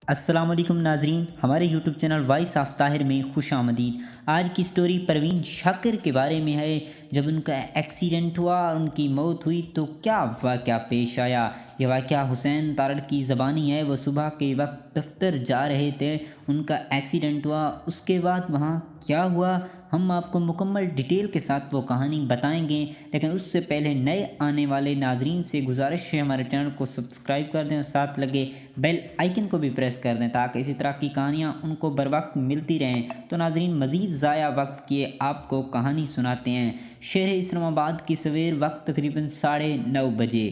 السلام علیکم ناظرین، ہمارے YouTube channel voice of Tahir میں خوش آمدید۔ آج کی سٹوری پروین شاکر کے بارے میں ہے۔ جب ان کا ایکسیڈنٹ ہوا اور ان کی موت ہوئی تو کیا واقعہ پیش آیا؟ یہ واقعہ حسین تارڑ کی زبانی ہے۔ وہ صبح کے وقت دفتر جا رہے تھے، ان کا ایکسیڈنٹ ہوا۔ اس کے بعد وہاں کیا ہوا، ہم آپ کو مکمل ڈیٹیل کے ساتھ وہ کہانی بتائیں گے، لیکن اس سے پہلے نئے آنے والے ناظرین سے گزارش ہے ہمارے چینل کو سبسکرائب کر دیں اور ساتھ لگے بیل آئیکن کو بھی پریس کر دیں تاکہ اسی طرح کی کہانیاں ان کو بر وقت ملتی رہیں۔ تو ناظرین، مزید ضائع وقت کیے آپ کو کہانی سناتے ہیں۔ شہر اسلام آباد کی سویر وقت تقریباً 9:30 بجے۔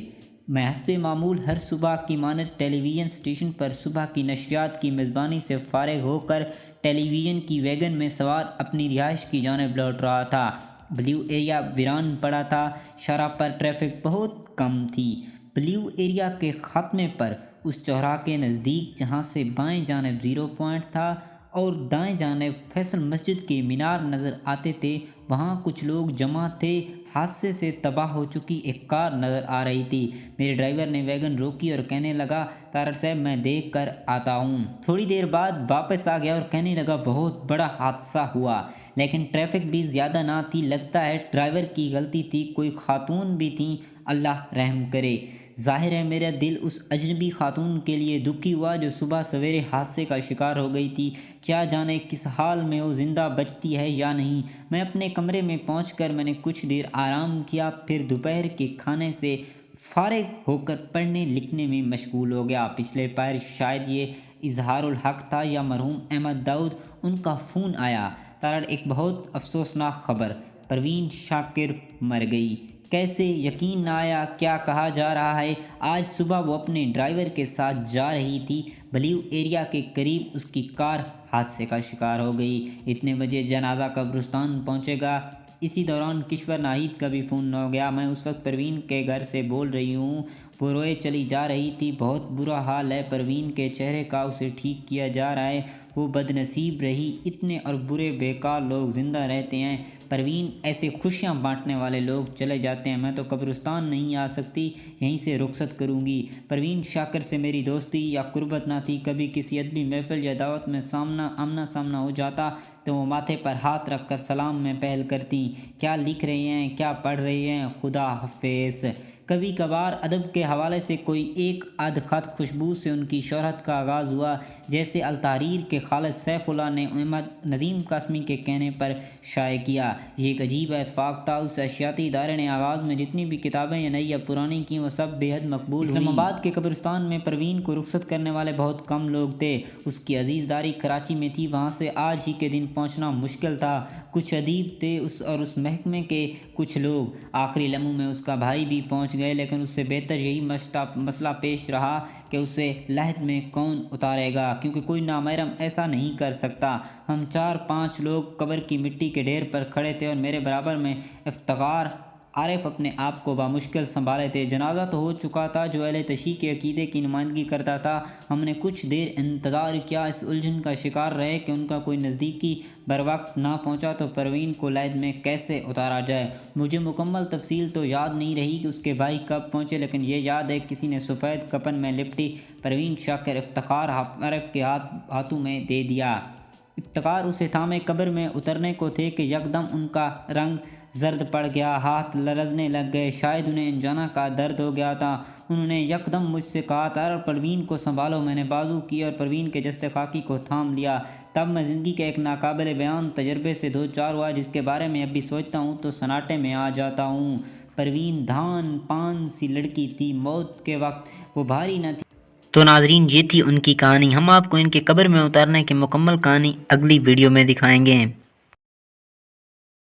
میں حسب معمول ہر صبح کی مانند ٹیلی ویژن اسٹیشن پر صبح کی نشریات کی میزبانی سے فارغ ہو کر ٹیلی ویژن کی ویگن میں سوار اپنی رہائش کی جانب لوٹ رہا تھا۔ بلیو ایریا ویران پڑا تھا، شارع پر ٹریفک بہت کم تھی۔ بلیو ایریا کے خاتمے پر اس چوراہے کے نزدیک جہاں سے بائیں جانب زیرو پوائنٹ تھا اور دائیں جانب فیصل مسجد کے مینار نظر آتے تھے، وہاں کچھ لوگ جمع تھے۔ حادثے سے تباہ ہو چکی ایک کار نظر آ رہی تھی۔ میرے ڈرائیور نے ویگن روکی اور کہنے لگا، تارڑ صاحب میں دیکھ کر آتا ہوں۔ تھوڑی دیر بعد واپس آ گیا اور کہنے لگا، بہت بڑا حادثہ ہوا، لیکن ٹریفک بھی زیادہ نہ تھی، لگتا ہے ڈرائیور کی غلطی تھی، کوئی خاتون بھی تھیں، اللہ رحم کرے۔ ظاہر ہے میرا دل اس اجنبی خاتون کے لیے دکھی ہوا جو صبح سویرے حادثے کا شکار ہو گئی تھی۔ کیا جانے کس حال میں وہ زندہ بچتی ہے یا نہیں۔ میں اپنے کمرے میں پہنچ کر میں نے کچھ دیر آرام کیا، پھر دوپہر کے کھانے سے فارغ ہو کر پڑھنے لکھنے میں مشغول ہو گیا۔ پچھلے پیر شاید یہ اظہار الحق تھا یا مرحوم احمد داؤد، ان کا فون آیا۔ تارڑ، ایک بہت افسوسناک خبر، پروین شاکر مر گئی۔ کیسے یقین نہ آیا، کیا کہا جا رہا ہے؟ آج صبح وہ اپنے ڈرائیور کے ساتھ جا رہی تھی، بلیو ایریا کے قریب اس کی کار حادثے کا شکار ہو گئی۔ اتنے بجے جنازہ قبرستان پہنچے گا۔ اسی دوران کشور ناہید کا بھی فون ہو گیا۔ میں اس وقت پروین کے گھر سے بول رہی ہوں، وہ روئے چلی جا رہی تھی۔ بہت برا حال ہے پروین کے چہرے کا، اسے ٹھیک کیا جا رہا ہے، وہ بد نصیب رہی۔ اتنے اور برے بیکار لوگ زندہ رہتے ہیں پروین، ایسے خوشیاں بانٹنے والے لوگ چلے جاتے ہیں۔ میں تو قبرستان نہیں آ سکتی، یہیں سے رخصت کروں گی۔ پروین شاکر سے میری دوستی یا قربت نہ تھی۔ کبھی کسی ادبی محفل یا دعوت میں آمنا سامنا ہو جاتا تو وہ ماتھے پر ہاتھ رکھ کر سلام میں پہل کرتی، کیا لکھ رہے ہیں، کیا پڑھ رہے ہیں، خدا حافظ۔ کبھی کبھار ادب کے حوالے سے کوئی ایک آدھ خط، خوشبو سے ان کی شہرت کا آغاز ہوا، جیسے التحریر کے خالد سیف اللہ نے احمد ندیم قاسمی کے کہنے پر شائع کیا۔ یہ ایک عجیب اتفاق تھا، اس اشیاتی ادارے نے آغاز میں جتنی بھی کتابیں یا نئی یا پرانی کیں وہ سب بے حد مقبول ہوئیں۔ اسلام آباد کے قبرستان میں پروین کو رخصت کرنے والے بہت کم لوگ تھے۔ اس کی عزیز داری کراچی میں تھی، وہاں سے آج ہی کے دن پہنچنا مشکل تھا۔ کچھ ادیب تھے اور اس محکمے کے کچھ لوگ، آخری لمحوں میں اس کا بھائی بھی پہنچ گئے، لیکن اس سے بہتر یہی مسئلہ پیش رہا کہ اسے لحد میں کون اتارے گا، کیونکہ کوئی نامحرم ایسا نہیں کر سکتا۔ ہم 4-5 لوگ قبر کی مٹی کے ڈھیر پر کھڑے تھے اور میرے برابر میں افتخار عارف اپنے آپ کو بامشکل سنبھالے تھے۔ جنازہ تو ہو چکا تھا، جو اہل تشیع کے عقیدے کی نمائندگی کرتا تھا۔ ہم نے کچھ دیر انتظار کیا، اس الجھن کا شکار رہے کہ ان کا کوئی نزدیکی بروقت نہ پہنچا تو پروین کو لحد میں کیسے اتارا جائے۔ مجھے مکمل تفصیل تو یاد نہیں رہی کہ اس کے بھائی کب پہنچے، لیکن یہ یاد ہے کسی نے سفید کفن میں لپٹی پروین شاکر افتخار عارف کے ہاتھوں میں دے دیا۔ افتخار اسے تھامے قبر میں اترنے کو تھے کہ یکدم ان کا رنگ زرد پڑ گیا، ہاتھ لرزنے لگ گئے، شاید انہیں انجانا کا درد ہو گیا تھا۔ انہوں نے یکدم مجھ سے کہا، تارڑ پروین کو سنبھالو۔ میں نے بازو کی اور پروین کے جسد خاکی کو تھام لیا۔ تب میں زندگی کے ایک ناقابل بیان تجربے سے دوچار ہوا، جس کے بارے میں اب بھی سوچتا ہوں تو سناٹے میں آ جاتا ہوں۔ پروین دھان پان سی لڑکی تھی، موت کے وقت وہ بھاری نہ تھی۔ تو ناظرین، یہ تھی ان کی کہانی۔ ہم آپ کو ان کے قبر میں اتارنے کی مکمل کہانی اگلی ویڈیو میں دکھائیں گے۔